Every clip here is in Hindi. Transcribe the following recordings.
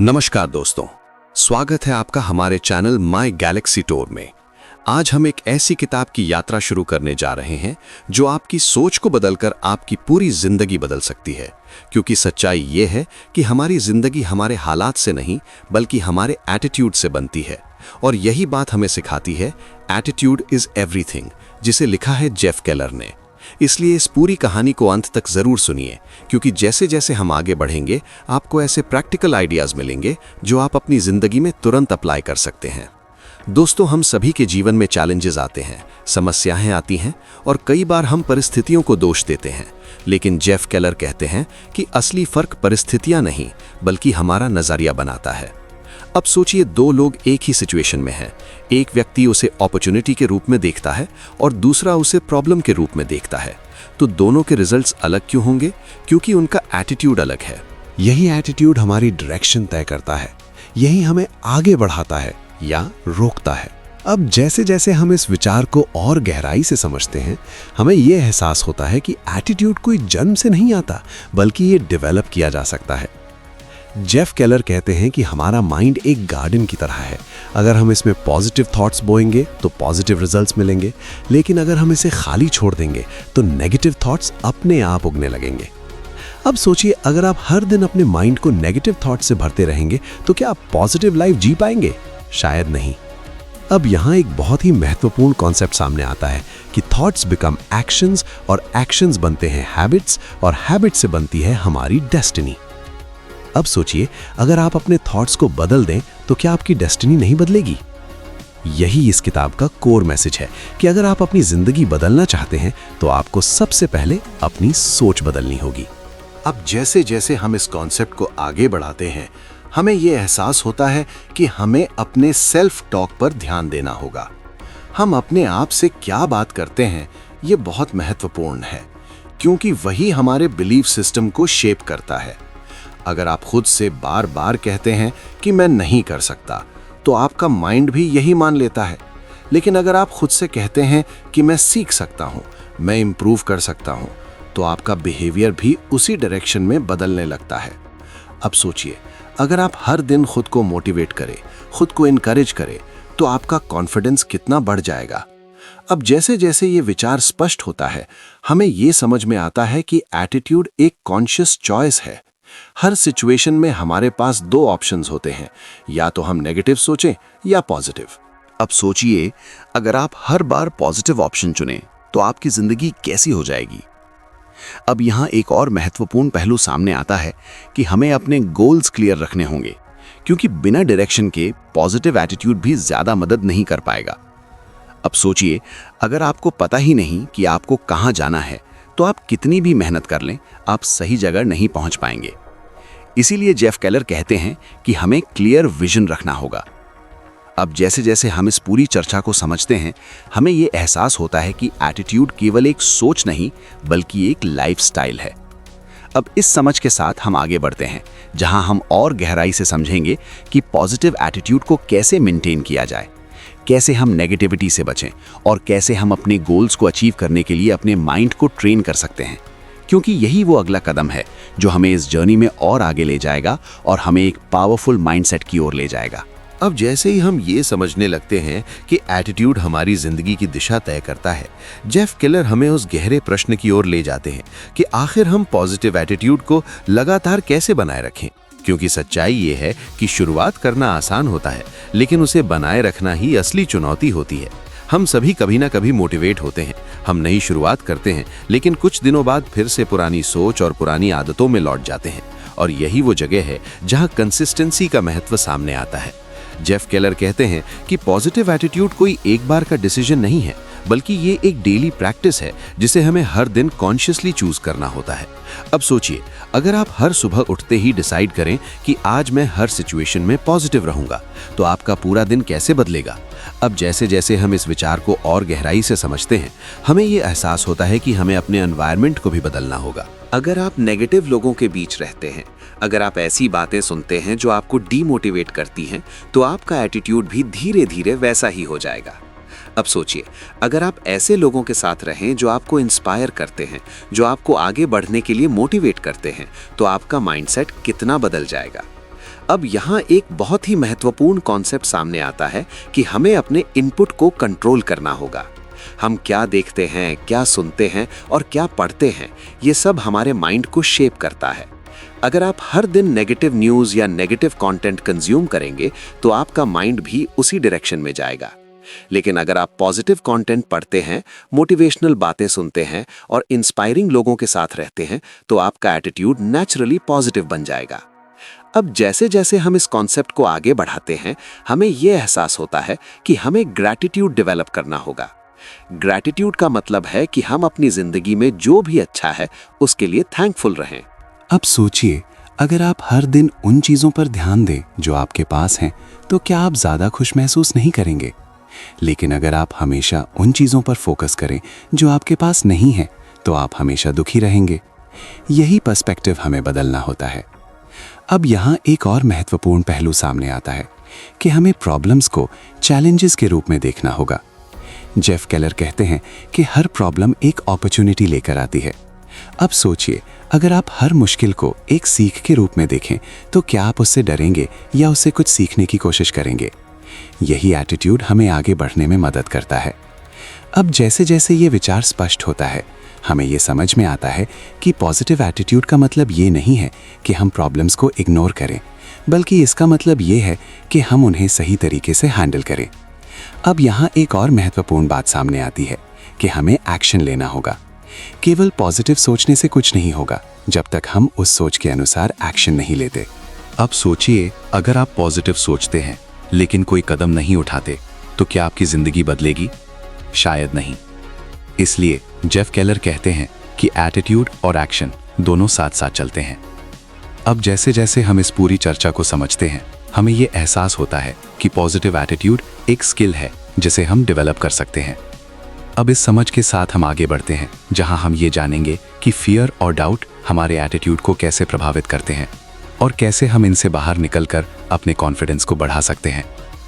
नमस्कार दोस्तों, स्वागत है आपका हमारे चैनल माय गैलेक्सी टूर में। आज हम एक ऐसी किताब की यात्रा शुरू करने जा रहे हैं जो आपकी सोच को बदलकर आपकी पूरी जिंदगी बदल सकती है। क्योंकि सच्चाई ये है कि हमारी जिंदगी हमारे हालात से नहीं बल्कि हमारे एटीट्यूड से बनती है। और यही बात हमें सिखाती है, एटीट्यूड इज एवरीथिंग, जिसे लिखा है जेफ केलर ने। इसलिए इस पूरी कहानी को अंत तक जरूर सुनिए, क्योंकि जैसे जैसे हम आगे बढ़ेंगे आपको ऐसे प्रैक्टिकल आइडियाज मिलेंगे जो आप अपनी जिंदगी में तुरंत अप्लाई कर सकते हैं। दोस्तों, हम सभी के जीवन में चैलेंजेस आते हैं, समस्याएं आती हैं और कई बार हम परिस्थितियों को दोष देते हैं। लेकिन जेफ केलर कहते हैं कि असली फर्क परिस्थितियां नहीं बल्कि हमारा नजरिया बनाता है। अब सोचिए, दो लोग एक ही सिचुएशन में हैं। एक व्यक्ति उसे अपॉर्चुनिटी के रूप में देखता है और दूसरा उसे प्रॉब्लम के रूप में देखता है। तो दोनों के रिजल्ट्स अलग क्यों होंगे? क्योंकि उनका एटीट्यूड अलग है। यही एटीट्यूड हमारी डायरेक्शन तय करता है, यही हमें आगे बढ़ाता है या रोकता है। अब जैसे जैसे हम इस विचार को और गहराई से समझते हैं, हमें यह एहसास होता है कि एटीट्यूड कोई जन्म से नहीं आता बल्कि ये डेवलप किया जा सकता है। जेफ केलर कहते हैं कि हमारा माइंड एक गार्डन की तरह है। अगर हम इसमें पॉजिटिव थॉट्स बोएंगे तो पॉजिटिव रिजल्ट्स मिलेंगे, लेकिन अगर हम इसे खाली छोड़ देंगे तो नेगेटिव थॉट्स अपने आप उगने लगेंगे। अब सोचिए, अगर आप हर दिन अपने माइंड को नेगेटिव थॉट्स से भरते रहेंगे तो क्या आप पॉजिटिव लाइफ जी पाएंगे? शायद नहीं। अब यहाँ एक बहुत ही महत्वपूर्ण कॉन्सेप्ट सामने आता है कि थॉट्स बिकम एक्शंस और एक्शंस बनते हैं हैबिट्स और हैबिट्स से बनती है हमारी डेस्टिनी। अब सोचिए, अगर आप अपने थॉट्स को बदल दें तो क्या आपकी डेस्टिनी नहीं बदलेगी? यही इस किताब का कोर मैसेज है कि अगर आप अपनी जिंदगी बदलना चाहते हैं तो आपको सबसे पहले अपनी सोच बदलनी होगी। अब जैसे जैसे हम इस कॉन्सेप्ट को आगे बढ़ाते हैं, हमें यह एहसास होता है कि हमें अपने सेल्फ टॉक पर ध्यान देना होगा। हम अपने आप से क्या बात करते हैं, ये बहुत महत्वपूर्ण है, क्योंकि वही हमारे बिलीफ सिस्टम को शेप करता है। अगर आप खुद से बार बार कहते हैं कि मैं नहीं कर सकता, तो आपका माइंड भी यही मान लेता है। लेकिन अगर आप खुद से कहते हैं कि मैं सीख सकता हूँ, मैं इंप्रूव कर सकता हूँ, तो आपका बिहेवियर भी उसी डायरेक्शन में बदलने लगता है। अब सोचिए, अगर आप हर दिन खुद को मोटिवेट करें, खुद को इनकरेज करें, तो आपका कॉन्फिडेंस कितना बढ़ जाएगा। अब जैसे जैसे ये विचार स्पष्ट होता है, हमें ये समझ में आता है कि एटीट्यूड एक कॉन्शियस चॉइस है। हर सिचुएशन में हमारे पास दो ऑप्शंस होते हैं, या तो हम नेगेटिव सोचें या पॉजिटिव। अब सोचिए, अगर आप हर बार पॉजिटिव ऑप्शन चुनें तो आपकी जिंदगी कैसी हो जाएगी। अब यहाँ एक और महत्वपूर्ण पहलू सामने आता है कि हमें अपने गोल्स क्लियर रखने होंगे, क्योंकि बिना डायरेक्शन के पॉजिटिव एटीट्यूड भी ज्यादा मदद नहीं कर पाएगा। अब सोचिए, अगर आपको पता ही नहीं कि आपको कहाँ जाना है तो आप कितनी भी मेहनत कर लें, आप सही जगह नहीं पहुंच पाएंगे। इसीलिए जेफ केलर कहते हैं कि हमें क्लियर विजन रखना होगा। अब जैसे जैसे हम इस पूरी चर्चा को समझते हैं, हमें ये एहसास होता है कि एटीट्यूड केवल एक सोच नहीं बल्कि एक लाइफस्टाइल है। अब इस समझ के साथ हम आगे बढ़ते हैं, जहां हम और गहराई से समझेंगे कि पॉजिटिव एटीट्यूड को कैसे मेंटेन किया जाए, कैसे हम नेगेटिविटी से बचें और कैसे हम अपने गोल्स को अचीव करने के लिए अपने माइंड को ट्रेन कर सकते हैं। क्योंकि यही वो अगला कदम है जो हमें इस जर्नी में और आगे ले जाएगा और हमें एक पावरफुल माइंडसेट की ओर ले जाएगा। अब जैसे ही हम ये समझने लगते हैं कि एटीट्यूड हमारी जिंदगी की दिशा तय करता है, जेफ केलर हमें उस गहरे प्रश्न की ओर ले जाते हैं कि आखिर हम पॉजिटिव एटीट्यूड को लगातार कैसे बनाए रखें। क्योंकि सच्चाई ये है कि शुरुआत करना आसान होता है, लेकिन उसे बनाए रखना ही असली चुनौती होती है। हम सभी कभी ना कभी मोटिवेट होते हैं, हम नई शुरुआत करते हैं, लेकिन कुछ दिनों बाद फिर से पुरानी सोच और पुरानी आदतों में लौट जाते हैं। और यही वो जगह है जहां कंसिस्टेंसी का महत्व सामने आता है। जेफ केलर कहते हैं कि पॉजिटिव एटीट्यूड कोई एक बार का डिसीजन नहीं है, बल्कि ये एक डेली प्रैक्टिस है जिसे हमें हर दिन कॉन्शियसली चूज करना होता है। अब सोचिए, अगर आप हर सुबह उठते ही डिसाइड करें कि आज मैं हर सिचुएशन में पॉजिटिव रहूंगा, तो आपका पूरा दिन कैसे बदलेगा। अब जैसे जैसे हम इस विचार को और गहराई से समझते हैं, हमें ये एहसास होता है कि हमें अपने एनवायरनमेंट को भी बदलना होगा। अगर आप नेगेटिव लोगों के बीच रहते हैं, अगर आप ऐसी बातें सुनते हैं जो आपको डीमोटिवेट करती हैं, तो आपका एटीट्यूड भी धीरे धीरे वैसा ही हो जाएगा। अब सोचिए, अगर आप ऐसे लोगों के साथ रहें जो आपको इंस्पायर करते हैं, जो आपको आगे बढ़ने के लिए मोटिवेट करते हैं, तो आपका माइंडसेट कितना बदल जाएगा। अब यहाँ एक बहुत ही महत्वपूर्ण कॉन्सेप्ट सामने आता है कि हमें अपने इनपुट को कंट्रोल करना होगा। हम क्या देखते हैं, क्या सुनते हैं और क्या पढ़ते हैं, ये सब हमारे माइंड को शेप करता है। अगर आप हर दिन नेगेटिव न्यूज़ या नेगेटिव कंटेंट कंज्यूम करेंगे तो आपका माइंड भी उसी डायरेक्शन में जाएगा। लेकिन अगर आप पॉजिटिव कंटेंट पढ़ते हैं, मोटिवेशनल बातें सुनते हैं और इंस्पायरिंग लोगों के साथ रहते हैं तो आपका एटीट्यूड नेचुरली पॉजिटिव बन जाएगा। अब जैसे जैसे हम इस कॉन्सेप्ट को आगे बढ़ाते हैं, हमें यह एहसास होता है कि हमें ग्रैटिट्यूड डेवलप करना होगा। ग्रैटिट्यूड का मतलब है कि हम अपनी जिंदगी में जो भी अच्छा है उसके लिए थैंकफुल रहें। अब सोचिए, अगर आप हर दिन उन चीज़ों पर ध्यान दें जो आपके पास हैं, तो क्या आप ज़्यादा खुश महसूस नहीं करेंगे? लेकिन अगर आप हमेशा उन चीज़ों पर फोकस करें जो आपके पास नहीं है, तो आप हमेशा दुखी रहेंगे। यही पर्सपेक्टिव हमें बदलना होता है। अब यहाँ एक और महत्वपूर्ण पहलू सामने आता है कि हमें प्रॉब्लम्स को चैलेंजेस के रूप में देखना होगा। जेफ केलर कहते हैं कि हर प्रॉब्लम एक अपॉर्चुनिटी लेकर आती है। अब सोचिए, अगर आप हर मुश्किल को एक सीख के रूप में देखें तो क्या आप उससे डरेंगे या उससे कुछ सीखने की कोशिश करेंगे? यही एटीट्यूड हमें आगे बढ़ने में मदद करता है। अब जैसे जैसे ये विचार स्पष्ट होता है, हमें ये समझ में आता है कि पॉजिटिव एटीट्यूड का मतलब ये नहीं है कि हम प्रॉब्लम्स को इग्नोर करें, बल्कि इसका मतलब ये है कि हम उन्हें सही तरीके से हैंडल करें। अब यहाँ एक और महत्वपूर्ण बात सामने आती है कि हमें एक्शन लेना होगा। केवल पॉजिटिव सोचने से कुछ नहीं होगा जब तक हम उस सोच के अनुसार एक्शन नहीं लेते। अब सोचिए, अगर आप पॉजिटिव सोचते हैं लेकिन कोई कदम नहीं उठाते तो क्या आपकी जिंदगी बदलेगी? शायद नहीं। इसलिए जेफ केलर कहते हैं कि एटीट्यूड और एक्शन दोनों साथ साथ चलते हैं। अब जैसे जैसे हम इस पूरी चर्चा को समझते हैं, हमें ये एहसास होता है कि पॉजिटिव एटीट्यूड एक स्किल है जिसे हम डेवलप कर सकते हैं। अब इस समझ के साथ हम आगे बढ़ते हैं, जहां हम ये जानेंगे कि फियर और डाउट हमारे एटीट्यूड को कैसे प्रभावित करते हैं और कैसे हम इनसे बाहर निकलकर अपने कॉन्फिडेंस को बढ़ा सकते हैं,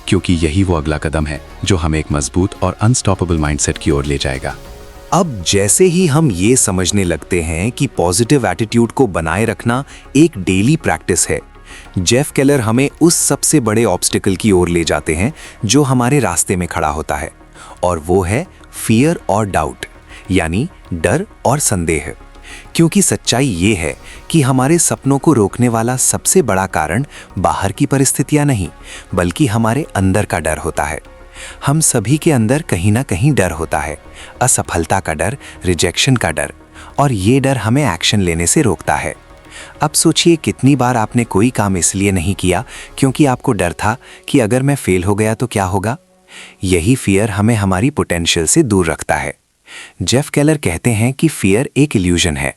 क्योंकि यही वो अगला कदम है जो हमें एक मजबूत और अनस्टॉपेबल माइंडसेट की ओर ले जाएगा। अब जैसे ही हम ये समझने लगते हैं कि पॉजिटिव एटीट्यूड को बनाए रखना एक डेली प्रैक्टिस है, जेफ केलर हमें उस सबसे बड़े ऑब्स्टिकल की ओर ले जाते हैं जो हमारे रास्ते में खड़ा होता है, और वो है फियर और डाउट, यानी डर और संदेह। क्योंकि सच्चाई ये है कि हमारे सपनों को रोकने वाला सबसे बड़ा कारण बाहर की परिस्थितियां नहीं, बल्कि हमारे अंदर का डर होता है। हम सभी के अंदर कहीं ना कहीं डर होता है, असफलता का डर, रिजेक्शन का डर, और ये डर हमें एक्शन लेने से रोकता है। अब सोचिए, कितनी बार आपने कोई काम इसलिए नहीं किया क्योंकि आपको डर था कि अगर मैं फेल हो गया तो क्या होगा। यही फियर हमें हमारी पोटेंशियल से दूर रखता है। जेफ केलर कहते हैं कि फियर एक इल्यूजन है,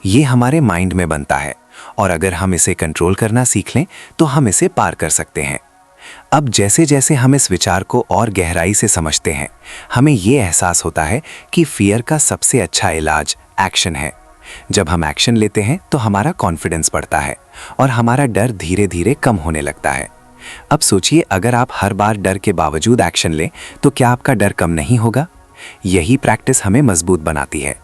ये हमारे माइंड में बनता है, और अगर हम इसे कंट्रोल करना सीख लें तो हम इसे पार कर सकते हैं। अब जैसे जैसे हम इस विचार को और गहराई से समझते हैं, हमें ये एहसास होता है कि फियर का सबसे अच्छा इलाज एक्शन है। जब हम एक्शन लेते हैं तो हमारा कॉन्फिडेंस बढ़ता है और हमारा डर धीरे धीरे कम होने लगता है। अब सोचिए, अगर आप हर बार डर के बावजूद एक्शन लें तो क्या आपका डर कम नहीं होगा? यही प्रैक्टिस हमें मजबूत बनाती है।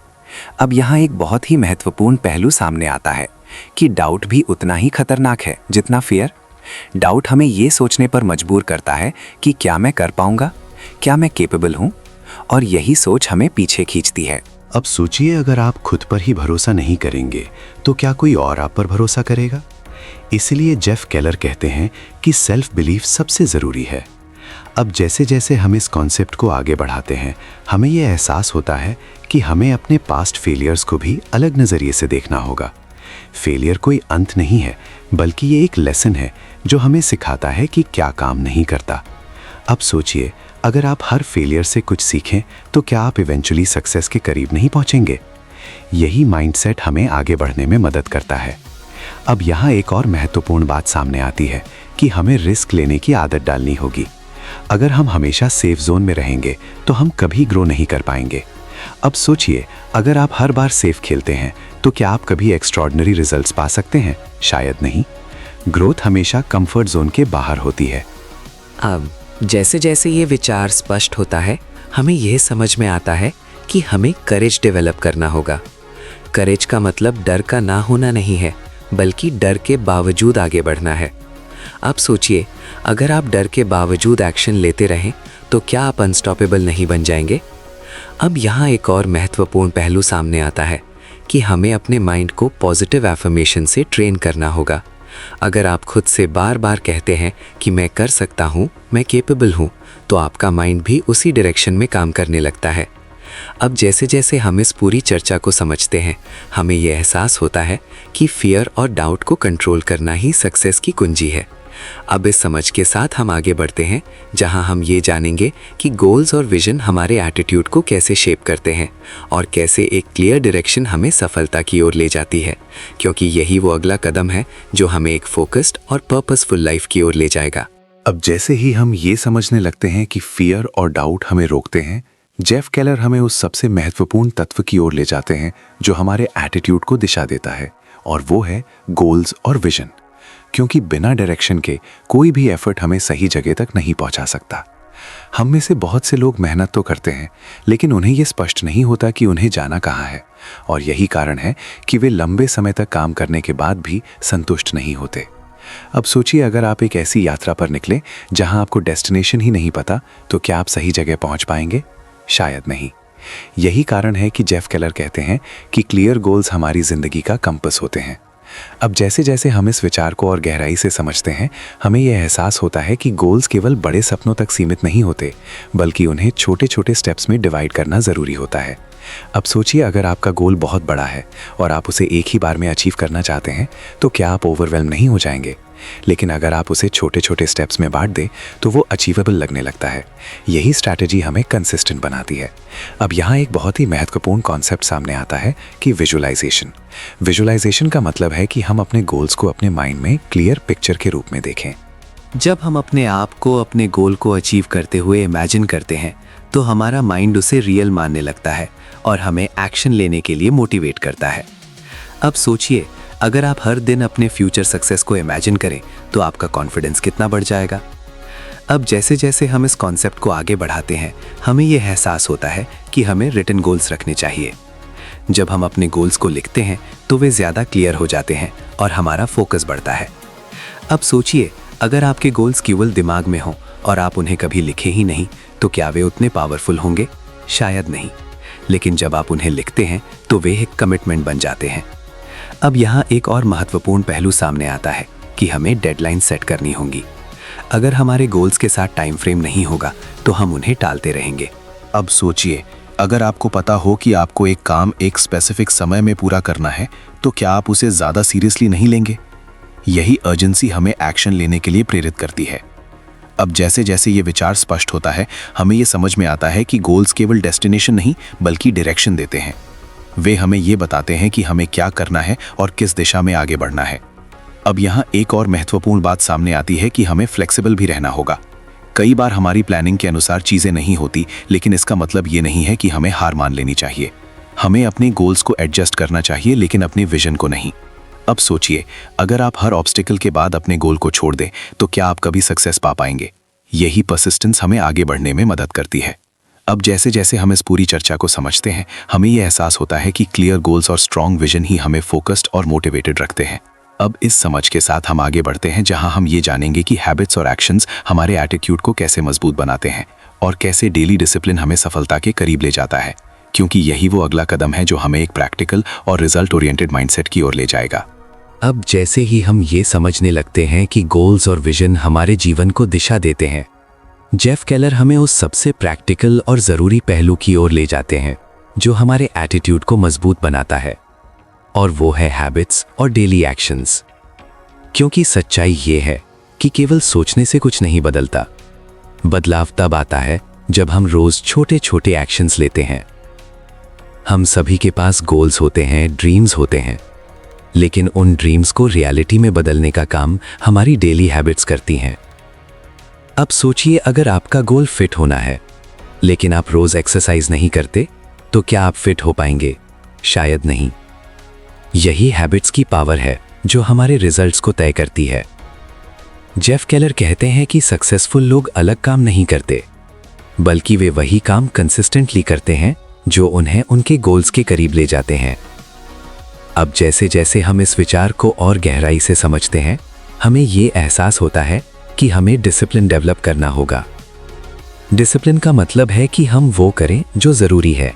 अब यहाँ एक बहुत ही महत्वपूर्ण पहलू सामने आता है कि डाउट भी उतना ही खतरनाक है जितना फियर। डाउट हमें ये सोचने पर मजबूर करता है कि क्या मैं कर पाऊंगा, क्या मैं केपेबल हूँ, और यही सोच हमें पीछे खींचती है। अब सोचिए, अगर आप खुद पर ही भरोसा नहीं करेंगे तो क्या कोई और आप पर भरोसा करेगा? इसलिए जेफ केलर कहते हैं कि सेल्फ बिलीफ सबसे ज़रूरी है। अब जैसे जैसे हम इस कॉन्सेप्ट को आगे बढ़ाते हैं, हमें यह एहसास होता है कि हमें अपने पास्ट फेलियर्स को भी अलग नज़रिए से देखना होगा। फेलियर कोई अंत नहीं है, बल्कि ये एक लेसन है जो हमें सिखाता है कि क्या काम नहीं करता। अब सोचिए, अगर आप हर फेलियर से कुछ सीखें तो क्या आप इवेंचुअली सक्सेस के करीब नहीं पहुंचेंगे? यही माइंडसेट हमें आगे बढ़ने में मदद करता है। अब यहाँ एक और महत्वपूर्ण बात सामने आती है कि हमें रिस्क लेने की आदत डालनी होगी। अगर हम हमेशा सेफ जोन में रहेंगे तो हम कभी ग्रो नहीं कर पाएंगे। अब सोचिए, अगर आप हर बार सेफ खेलते हैं तो क्या आप कभी एक्स्ट्रॉर्डिनरी रिजल्ट्स पा सकते हैं? शायद नहीं। ग्रोथ हमेशा कंफर्ट जोन के बाहर होती है। अब जैसे जैसे ये विचार स्पष्ट होता है, हमें यह समझ में आता है कि हमें करेज डेवलप करना होगा। करेज का मतलब डर का ना होना नहीं है, बल्कि डर के बावजूद आगे बढ़ना है। आप सोचिए, अगर आप डर के बावजूद एक्शन लेते रहें तो क्या आप अनस्टॉपेबल नहीं बन जाएंगे? अब यहाँ एक और महत्वपूर्ण पहलू सामने आता है कि हमें अपने माइंड को पॉजिटिव एफर्मेशन से ट्रेन करना होगा। अगर आप खुद से बार बार कहते हैं कि मैं कर सकता हूँ, मैं कैपेबल हूँ, तो आपका माइंड भी उसी डायरेक्शन में काम करने लगता है। अब जैसे जैसे हम इस पूरी चर्चा को समझते हैं, हमें यह एहसास होता है कि फियर और डाउट को कंट्रोल करना ही सक्सेस की कुंजी है। अब इस समझ के साथ हम आगे बढ़ते हैं, जहां हम ये जानेंगे कि गोल्स और विजन हमारे एटीट्यूड को कैसे शेप करते हैं और कैसे एक क्लियर डायरेक्शन हमें सफलता की ओर ले जाती है, क्योंकि यही वो अगला कदम है जो हमें एक फोकस्ड और पर्पसफुल लाइफ की ओर ले जाएगा। अब जैसे ही हम ये समझने लगते हैं कि फियर और डाउट हमें रोकते हैं, जेफ केलर हमें उस सबसे महत्वपूर्ण तत्व की ओर ले जाते हैं जो हमारे एटीट्यूड को दिशा देता है, और वो है गोल्स और विजन। क्योंकि बिना डायरेक्शन के कोई भी एफर्ट हमें सही जगह तक नहीं पहुंचा सकता। हम में से बहुत से लोग मेहनत तो करते हैं, लेकिन उन्हें यह स्पष्ट नहीं होता कि उन्हें जाना कहाँ है, और यही कारण है कि वे लंबे समय तक काम करने के बाद भी संतुष्ट नहीं होते। अब सोचिए, अगर आप एक ऐसी यात्रा पर निकले जहां आपको डेस्टिनेशन ही नहीं पता, तो क्या आप सही जगह पहुंच पाएंगे? शायद नहीं। यही कारण है कि जेफ केलर कहते हैं कि क्लियर गोल्स हमारी जिंदगी का कंपस होते हैं। अब जैसे जैसे हम इस विचार को और गहराई से समझते हैं, हमें यह एहसास होता है कि गोल्स केवल बड़े सपनों तक सीमित नहीं होते, बल्कि उन्हें छोटे छोटे स्टेप्स में डिवाइड करना ज़रूरी होता है। अब सोचिए, अगर आपका गोल बहुत बड़ा है और आप उसे एक ही बार में अचीव करना चाहते हैं, तो क्या आप ओवरवेल्म नहीं हो जाएंगे? लेकिन अगर आप उसे छोटे छोटे स्टेप्स में बांट दें तो वो अचीवेबल लगने लगता है। यही स्ट्रैटेजी हमें कंसिस्टेंट बनाती है। अब यहाँ एक बहुत ही महत्वपूर्ण कॉन्सेप्ट सामने आता है कि विजुअलाइजेशन। विजुअलाइजेशन का मतलब है कि हम अपने गोल्स को अपने माइंड में क्लियर पिक्चर के रूप में देखें। जब हम अपने आप को अपने गोल को अचीव करते हुए इमेजिन करते हैं, तो हमारा माइंड उसे रियल मानने लगता है और हमें एक्शन लेने के लिए मोटिवेट करता है। अब सोचिए, अगर आप हर दिन अपने फ्यूचर सक्सेस को इमेजिन करें तो आपका कॉन्फिडेंस कितना बढ़ जाएगा। अब जैसे जैसे हम इस कॉन्सेप्ट को आगे बढ़ाते हैं, हमें यह एहसास होता है कि हमें रिटन गोल्स रखने चाहिए। जब हम अपने गोल्स को लिखते हैं तो वे ज़्यादा क्लियर हो जाते हैं और हमारा फोकस बढ़ता है। अब सोचिए, अगर आपके गोल्स केवल दिमाग में हों और आप उन्हें कभी लिखे ही नहीं, तो क्या वे उतने पावरफुल होंगे? शायद नहीं। लेकिन जब आप उन्हें लिखते हैं तो वे एक कमिटमेंट बन जाते हैं। अब यहाँ एक और महत्वपूर्ण पहलू सामने आता है कि हमें डेडलाइन सेट करनी होगी। अगर हमारे गोल्स के साथ टाइम फ्रेम नहीं होगा तो हम उन्हें टालते रहेंगे। अब सोचिए, अगर आपको पता हो कि आपको एक काम एक स्पेसिफिक समय में पूरा करना है, तो क्या आप उसे ज़्यादा सीरियसली नहीं लेंगे? यही अर्जेंसी हमें एक्शन लेने के लिए प्रेरित करती है। अब जैसे जैसे ये विचार स्पष्ट होता है, हमें ये समझ में आता है कि गोल्स केवल डेस्टिनेशन नहीं बल्कि डायरेक्शन देते हैं। वे हमें ये बताते हैं कि हमें क्या करना है और किस दिशा में आगे बढ़ना है। अब यहाँ एक और महत्वपूर्ण बात सामने आती है कि हमें फ्लेक्सिबल भी रहना होगा। कई बार हमारी प्लानिंग के अनुसार चीज़ें नहीं होती, लेकिन इसका मतलब ये नहीं है कि हमें हार मान लेनी चाहिए। हमें अपने गोल्स को एडजस्ट करना चाहिए, लेकिन अपने विजन को नहीं। अब सोचिए, अगर आप हर ऑब्स्टिकल के बाद अपने गोल को छोड़ दें, तो क्या आप कभी सक्सेस पा पाएंगे? यही परसिस्टेंस हमें आगे बढ़ने में मदद करती है। अब जैसे जैसे हम इस पूरी चर्चा को समझते हैं, हमें यह एहसास होता है कि क्लियर गोल्स और स्ट्रॉन्ग विजन ही हमें फोकस्ड और मोटिवेटेड रखते हैं। अब इस समझ के साथ हम आगे बढ़ते हैं, जहां हम ये जानेंगे कि हैबिट्स और एक्शंस हमारे एटीट्यूड को कैसे मजबूत बनाते हैं और कैसे डेली डिसिप्लिन हमें सफलता के करीब ले जाता है, क्योंकि यही वो अगला कदम है जो हमें एक प्रैक्टिकल और रिजल्ट ओरिएंटेड माइंडसेट की ओर ले जाएगा। अब जैसे ही हम ये समझने लगते हैं कि गोल्स और विजन हमारे जीवन को दिशा देते हैं, जेफ केलर हमें उस सबसे प्रैक्टिकल और ज़रूरी पहलू की ओर ले जाते हैं जो हमारे एटीट्यूड को मजबूत बनाता है, और वो है हैबिट्स और डेली एक्शंस। क्योंकि सच्चाई ये है कि केवल सोचने से कुछ नहीं बदलता। बदलाव तब आता है जब हम रोज़ छोटे छोटे एक्शंस लेते हैं। हम सभी के पास गोल्स होते हैं, ड्रीम्स होते हैं, लेकिन उन ड्रीम्स को रियलिटी में बदलने का काम हमारी डेली हैबिट्स करती हैं। अब सोचिए, अगर आपका गोल फिट होना है, लेकिन आप रोज एक्सरसाइज नहीं करते, तो क्या आप फिट हो पाएंगे? शायद नहीं। यही हैबिट्स की पावर है जो हमारे रिजल्ट्स को तय करती है। जेफ केलर कहते हैं कि सक्सेसफुल लोग अलग काम नहीं करते, बल्कि वे वही काम कंसिस्टेंटली करते हैं जो उन्हें उनके गोल्स के करीब ले जाते हैं। अब जैसे जैसे हम इस विचार को और गहराई से समझते हैं, हमें ये एहसास होता है कि हमें डिसिप्लिन डेवलप करना होगा। डिसिप्लिन का मतलब है कि हम वो करें जो ज़रूरी है,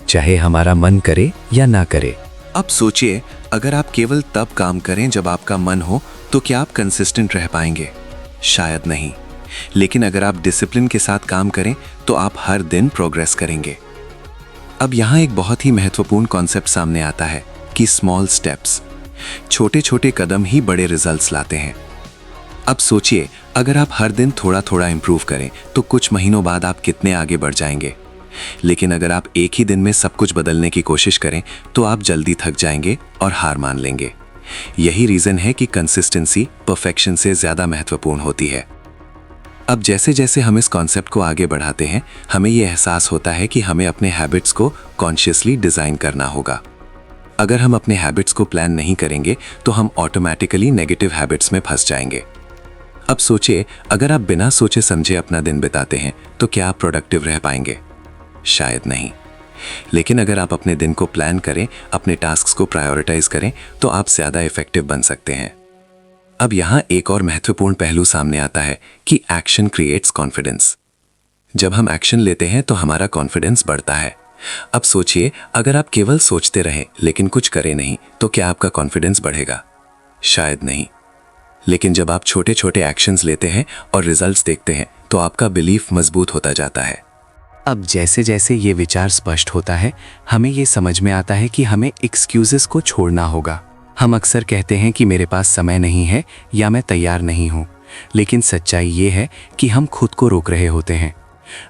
चाहे हमारा मन करे या ना करे। अब सोचिए, अगर आप केवल तब काम करें जब आपका मन हो, तो क्या आप कंसिस्टेंट रह पाएंगे? शायद नहीं। लेकिन अगर आप डिसिप्लिन के साथ काम करें तो आप हर दिन प्रोग्रेस करेंगे। अब यहाँ एक बहुत ही महत्वपूर्ण कॉन्सेप्ट सामने आता है कि स्मॉल स्टेप्स, छोटे छोटे कदम ही बड़े रिजल्ट्स लाते हैं। अब सोचिए, अगर आप हर दिन थोड़ा थोड़ा इंप्रूव करें तो कुछ महीनों बाद आप कितने आगे बढ़ जाएंगे। लेकिन अगर आप एक ही दिन में सब कुछ बदलने की कोशिश करें तो आप जल्दी थक जाएंगे और हार मान लेंगे। यही रीजन है कि कंसिस्टेंसी परफेक्शन से ज़्यादा महत्वपूर्ण होती है। अब जैसे जैसे हम इस कॉन्सेप्ट को आगे बढ़ाते हैं, हमें यह एहसास होता है कि हमें अपने हैबिट्स को कॉन्शियसली डिज़ाइन करना होगा। अगर हम अपने हैबिट्स को प्लान नहीं करेंगे तो हम ऑटोमेटिकली नेगेटिव हैबिट्स में फंस जाएंगे। अब सोचिए, अगर आप बिना सोचे समझे अपना दिन बिताते हैं तो क्या आप प्रोडक्टिव रह पाएंगे? शायद नहीं। लेकिन अगर आप अपने दिन को प्लान करें, अपने टास्क्स को प्रायोरिटाइज करें, तो आप ज़्यादा इफेक्टिव बन सकते हैं। अब यहाँ एक और महत्वपूर्ण पहलू सामने आता है कि एक्शन क्रिएट्स कॉन्फिडेंस। जब हम एक्शन लेते हैं तो हमारा कॉन्फिडेंस बढ़ता है। अब सोचिए, अगर आप केवल सोचते रहें लेकिन कुछ करें नहीं, तो क्या आपका कॉन्फिडेंस बढ़ेगा? शायद नहीं। लेकिन जब आप छोटे छोटे एक्शंस लेते हैं और रिजल्ट्स देखते हैं तो आपका बिलीफ मजबूत होता जाता है। अब जैसे जैसे ये विचार स्पष्ट होता है, हमें ये समझ में आता है कि हमें एक्सक्यूजेस को छोड़ना होगा। हम अक्सर कहते हैं कि मेरे पास समय नहीं है या मैं तैयार नहीं हूँ, लेकिन सच्चाई ये है कि हम खुद को रोक रहे होते हैं।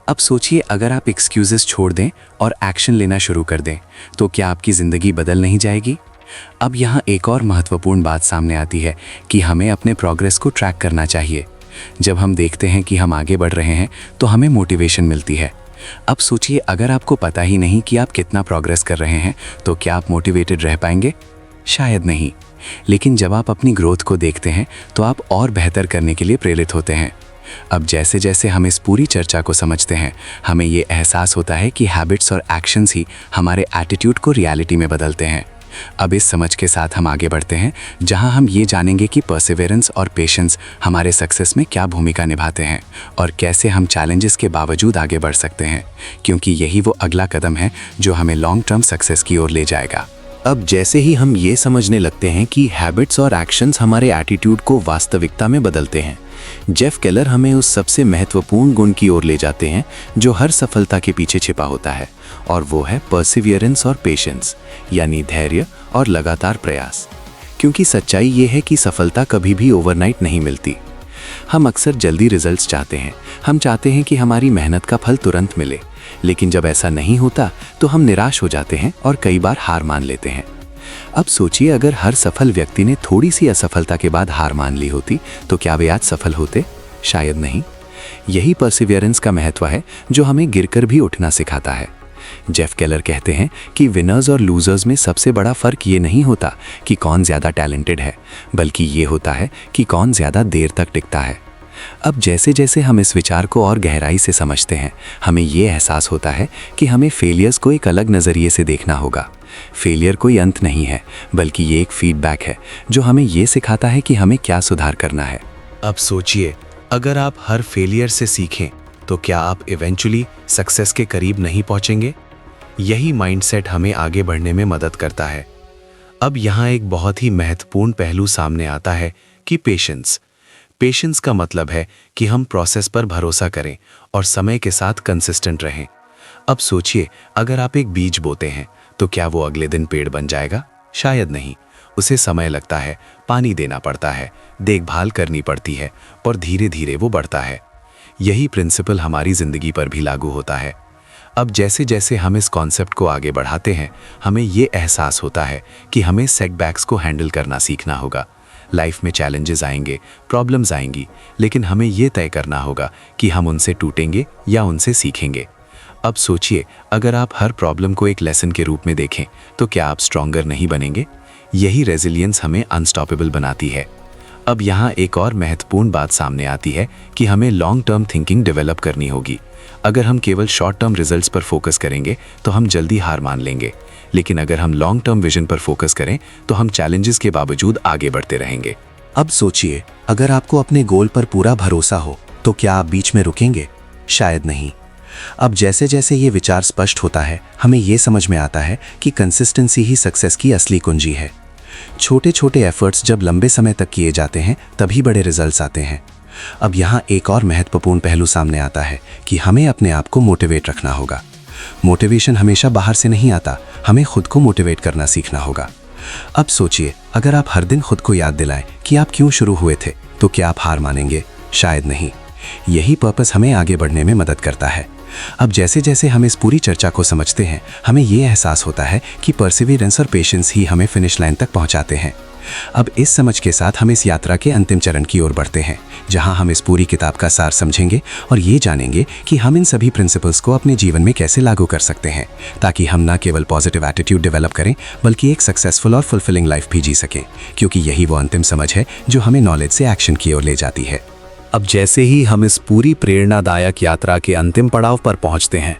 अब सोचिए, अगर आप एक्सक्यूजेस छोड़ दें और एक्शन लेना शुरू कर दें, तो क्या आपकी ज़िंदगी बदल नहीं जाएगी? अब यहाँ एक और महत्वपूर्ण बात सामने आती है कि हमें अपने प्रोग्रेस को ट्रैक करना चाहिए। जब हम देखते हैं कि हम आगे बढ़ रहे हैं तो हमें मोटिवेशन मिलती है। अब सोचिए, अगर आपको पता ही नहीं कि आप कितना प्रोग्रेस कर रहे हैं, तो क्या आप मोटिवेटेड रह पाएंगे? शायद नहीं। लेकिन जब आप अपनी ग्रोथ को देखते हैं तो आप और बेहतर करने के लिए प्रेरित होते हैं। अब जैसे जैसे हम इस पूरी चर्चा को समझते हैं, हमें ये एहसास होता है कि हैबिट्स और एक्शंस ही हमारे एटीट्यूड को रियलिटी में बदलते हैं। अब इस समझ के साथ हम आगे बढ़ते हैं, जहां हम ये जानेंगे कि परसिवेरेंस और पेशेंस हमारे सक्सेस में क्या भूमिका निभाते हैं और कैसे हम चैलेंजेस के बावजूद आगे बढ़ सकते हैं, क्योंकि यही वो अगला कदम है जो हमें लॉन्ग टर्म सक्सेस की ओर ले जाएगा। अब जैसे ही हम ये समझने लगते हैं कि हैबिट्स और एक्शंस हमारे एटीट्यूड को वास्तविकता में बदलते हैं, जेफ केलर हमें उस सबसे महत्वपूर्ण गुण की ओर ले जाते हैं जो हर सफलता के पीछे छिपा होता है, और वो है परसिवियरेंस और पेशेंस, यानी धैर्य और लगातार प्रयास। क्योंकि सच्चाई ये है कि सफलता कभी भी ओवरनाइट नहीं मिलती। हम अक्सर जल्दी रिजल्ट्स चाहते हैं, हम चाहते हैं कि हमारी मेहनत का फल तुरंत मिले, लेकिन जब ऐसा नहीं होता तो हम निराश हो जाते हैं और कई बार हार मान लेते हैं। अब सोचिए, अगर हर सफल व्यक्ति ने थोड़ी सी असफलता के बाद हार मान ली होती तो क्या वे आज सफल होते? शायद नहीं। यही परसिवियरेंस का महत्व है जो हमें गिरकर भी उठना सिखाता है। जेफ केलर कहते हैं कि विनर्स और लूजर्स में सबसे बड़ा फर्क ये नहीं होता कि कौन ज़्यादा टैलेंटेड है, बल्कि ये होता है कि कौन ज़्यादा देर तक टिकता है। अब जैसे जैसे हम इस विचार को और गहराई से समझते हैं, हमें ये एहसास होता है कि हमें फेलियर्स को एक अलग नज़रिए से देखना होगा। फेलियर कोई अंत नहीं है, बल्कि ये एक फीडबैक है जो हमें ये सिखाता है कि हमें क्या सुधार करना है। अब सोचिए, अगर आप हर फेलियर से सीखें तो क्या आप इवेंचुअली सक्सेस के करीब नहीं पहुंचेंगे? यही माइंडसेट हमें आगे बढ़ने में मदद करता है। अब यहाँ एक बहुत ही महत्वपूर्ण पहलू सामने आता है कि पेशेंस। पेशेंस का मतलब है कि हम प्रोसेस पर भरोसा करें और समय के साथ कंसिस्टेंट रहें। अब सोचिए, अगर आप एक बीज बोते हैं तो क्या वो अगले दिन पेड़ बन जाएगा? शायद नहीं। उसे समय लगता है, पानी देना पड़ता है, देखभाल करनी पड़ती है और धीरे धीरे वो बढ़ता है। यही प्रिंसिपल हमारी जिंदगी पर भी लागू होता है। अब जैसे जैसे हम इस कॉन्सेप्ट को आगे बढ़ाते हैं, हमें ये एहसास होता है कि हमें सेटबैक्स को हैंडल करना सीखना होगा। लाइफ में चैलेंजेस आएंगे, प्रॉब्लम्स आएंगी, लेकिन हमें ये तय करना होगा कि हम उनसे टूटेंगे या उनसे सीखेंगे। अब सोचिए, अगर आप हर प्रॉब्लम को एक लेसन के रूप में देखें तो क्या आप स्ट्रॉन्गर नहीं बनेंगे? यही रेजिलियंस हमें अनस्टॉपेबल बनाती है। अब यहाँ एक और महत्वपूर्ण बात सामने आती है कि हमें लॉन्ग टर्म थिंकिंग डेवलप करनी होगी। अगर हम केवल शॉर्ट टर्म रिजल्ट्स पर फोकस करेंगे तो हम जल्दी हार मान लेंगे, लेकिन अगर हम लॉन्ग टर्म विजन पर फोकस करें तो हम चैलेंजेस के बावजूद आगे बढ़ते रहेंगे। अब सोचिए, अगर आपको अपने गोल पर पूरा भरोसा हो तो क्या आप बीच में रुकेंगे? शायद नहीं। अब जैसे जैसे ये विचार स्पष्ट होता है, हमें ये समझ में आता है कि कंसिस्टेंसी ही सक्सेस की असली कुंजी है। छोटे छोटे एफर्ट्स जब लंबे समय तक किए जाते हैं तभी बड़े रिजल्ट्स आते हैं। अब यहाँ एक और महत्वपूर्ण पहलू सामने आता है कि हमें अपने आप को मोटिवेट रखना होगा। मोटिवेशन हमेशा बाहर से नहीं आता, हमें खुद को मोटिवेट करना सीखना होगा। अब सोचिए, अगर आप हर दिन खुद को याद दिलाएं कि आप क्यों शुरू हुए थे, तो क्या आप हार मानेंगे? शायद नहीं। यही पर्पस हमें आगे बढ़ने में मदद करता है। अब जैसे जैसे हम इस पूरी चर्चा को समझते हैं, हमें ये एहसास होता है कि परसिवियरेंस और पेशेंस ही हमें फिनिश लाइन तक पहुंचाते हैं। अब इस समझ के साथ हम इस यात्रा के अंतिम चरण की ओर बढ़ते हैं, जहां हम इस पूरी किताब का सार समझेंगे और ये जानेंगे कि हम इन सभी प्रिंसिपल्स को अपने जीवन में कैसे लागू कर सकते हैं, ताकि हम ना केवल पॉजिटिव एटीट्यूड डेवलप करें बल्कि एक सक्सेसफुल और फुलफिलिंग लाइफ भी जी सकें, क्योंकि यही वो अंतिम समझ है जो हमें नॉलेज से एक्शन की ओर ले जाती है। अब जैसे ही हम इस पूरी प्रेरणादायक यात्रा के अंतिम पड़ाव पर पहुंचते हैं,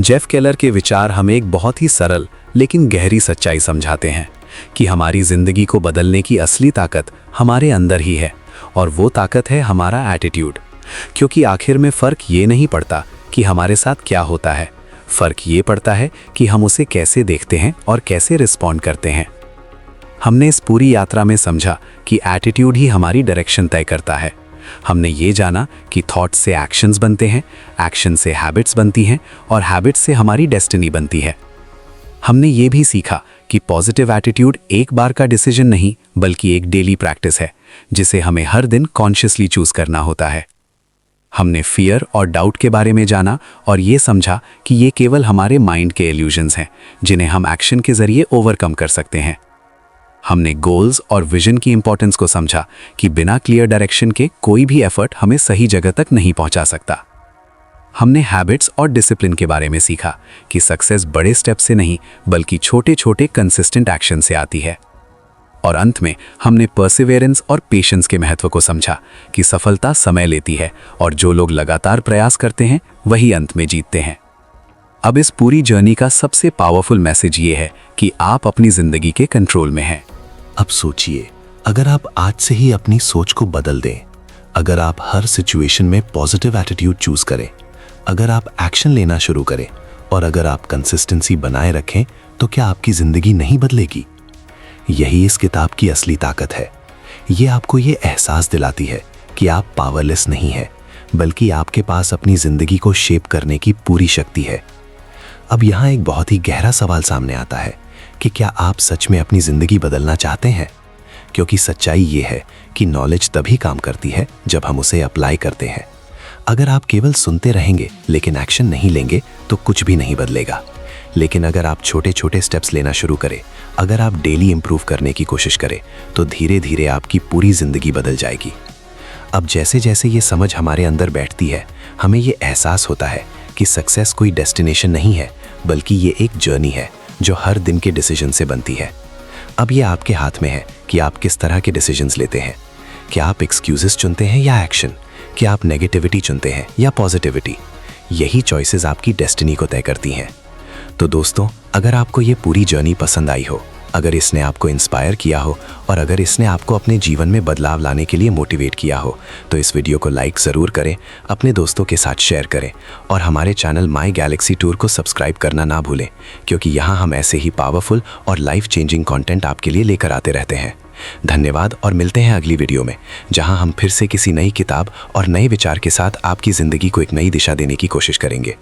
जेफ केलर के विचार हमें एक बहुत ही सरल लेकिन गहरी सच्चाई समझाते हैं कि हमारी जिंदगी को बदलने की असली ताकत हमारे अंदर ही है, और वो ताकत है हमारा एटीट्यूड। क्योंकि आखिर में फर्क ये नहीं पड़ता कि हमारे साथ क्या होता है, फर्क ये पड़ता है कि हम उसे कैसे देखते हैं और कैसे रिस्पॉन्ड करते हैं। हमने इस पूरी यात्रा में समझा कि एटीट्यूड ही हमारी डायरेक्शन तय करता है। हमने ये जाना कि थॉट्स से एक्शंस बनते हैं, एक्शन से हैबिट्स बनती हैं और हैबिट्स से हमारी डेस्टिनी बनती है। हमने ये भी सीखा कि पॉजिटिव एटीट्यूड एक बार का डिसीजन नहीं बल्कि एक डेली प्रैक्टिस है, जिसे हमें हर दिन कॉन्शियसली चूज करना होता है। हमने फियर और डाउट के बारे में जाना और ये समझा कि ये केवल हमारे माइंड के इल्यूजन्स हैं, जिन्हें हम एक्शन के जरिए ओवरकम कर सकते हैं। हमने गोल्स और विजन की इंपॉर्टेंस को समझा कि बिना क्लियर डायरेक्शन के कोई भी एफर्ट हमें सही जगह तक नहीं पहुंचा सकता। हमने हैबिट्स और डिसिप्लिन के बारे में सीखा कि सक्सेस बड़े स्टेप से नहीं बल्कि छोटे छोटे कंसिस्टेंट एक्शन से आती है। और अंत में हमने परसिवियरेंस और पेशेंस के महत्व को समझा कि सफलता समय लेती है और जो लोग लगातार प्रयास करते हैं वही अंत में जीतते हैं। अब इस पूरी जर्नी का सबसे पावरफुल मैसेज ये है कि आप अपनी जिंदगी के कंट्रोल में हैं। अब सोचिए, अगर आप आज से ही अपनी सोच को बदल दें, अगर आप हर सिचुएशन में पॉजिटिव एटीट्यूड चूज करें, अगर आप एक्शन लेना शुरू करें और अगर आप कंसिस्टेंसी बनाए रखें, तो क्या आपकी जिंदगी नहीं बदलेगी? यही इस किताब की असली ताकत है। ये आपको ये एहसास दिलाती है कि आप पावरलेस नहीं हैं, बल्कि आपके पास अपनी जिंदगी को शेप करने की पूरी शक्ति है। अब यहाँ एक बहुत ही गहरा सवाल सामने आता है कि क्या आप सच में अपनी जिंदगी बदलना चाहते हैं? क्योंकि सच्चाई ये है कि नॉलेज तभी काम करती है जब हम उसे अप्लाई करते हैं। अगर आप केवल सुनते रहेंगे लेकिन एक्शन नहीं लेंगे तो कुछ भी नहीं बदलेगा। लेकिन अगर आप छोटे छोटे स्टेप्स लेना शुरू करें, अगर आप डेली इंप्रूव करने की कोशिश करें, तो धीरे धीरे आपकी पूरी जिंदगी बदल जाएगी। अब जैसे जैसे ये समझ हमारे अंदर बैठती है, हमें ये एहसास होता है कि सक्सेस कोई डेस्टिनेशन नहीं है बल्कि ये एक जर्नी है जो हर दिन के डिसीजन से बनती है। अब ये आपके हाथ में है कि आप किस तरह के डिसीजंस लेते हैं। क्या आप एक्सक्यूजेस चुनते हैं या एक्शन? क्या आप नेगेटिविटी चुनते हैं या पॉजिटिविटी? यही चॉइसेस आपकी डेस्टिनी को तय करती हैं। तो दोस्तों, अगर आपको ये पूरी जर्नी पसंद आई हो, अगर इसने आपको इंस्पायर किया हो और अगर इसने आपको अपने जीवन में बदलाव लाने के लिए मोटिवेट किया हो, तो इस वीडियो को लाइक ज़रूर करें, अपने दोस्तों के साथ शेयर करें और हमारे चैनल माई गैलेक्सी टूर को सब्सक्राइब करना ना भूलें, क्योंकि यहाँ हम ऐसे ही पावरफुल और लाइफ चेंजिंग कंटेंट आपके लिए लेकर आते रहते हैं। धन्यवाद और मिलते हैं अगली वीडियो में, जहाँ हम फिर से किसी नई किताब और नए विचार के साथ आपकी ज़िंदगी को एक नई दिशा देने की कोशिश करेंगे।